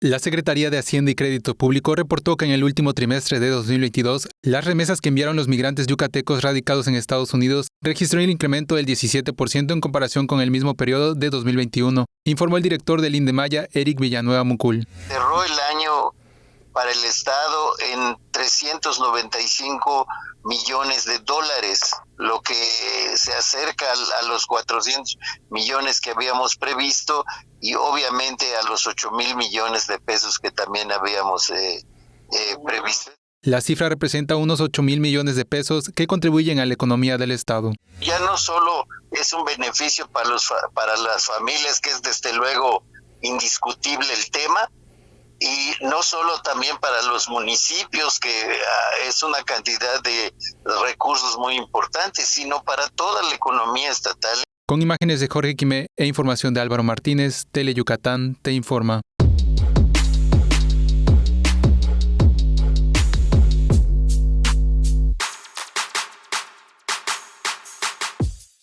La Secretaría de Hacienda y Crédito Público reportó que en el último trimestre de 2022, las remesas que enviaron los migrantes yucatecos radicados en Estados Unidos registró un incremento del 17% en comparación con el mismo periodo de 2021, informó el director del INDEMAYA, Eric Villanueva Mucul. Cerró el año para el Estado en 395 millones de dólares, lo que se acerca a los 400 millones que habíamos previsto y obviamente a los 8,000 millones de pesos que también habíamos previsto. La cifra representa unos 8,000 millones de pesos que contribuyen a la economía del Estado. Ya no solo es un beneficio para las familias, que es desde luego indiscutible el tema, y no solo también para los municipios, que es una cantidad de recursos muy importantes, sino para toda la economía estatal. Con imágenes de Jorge Quimé e información de Álvaro Martínez, Tele Yucatán te informa.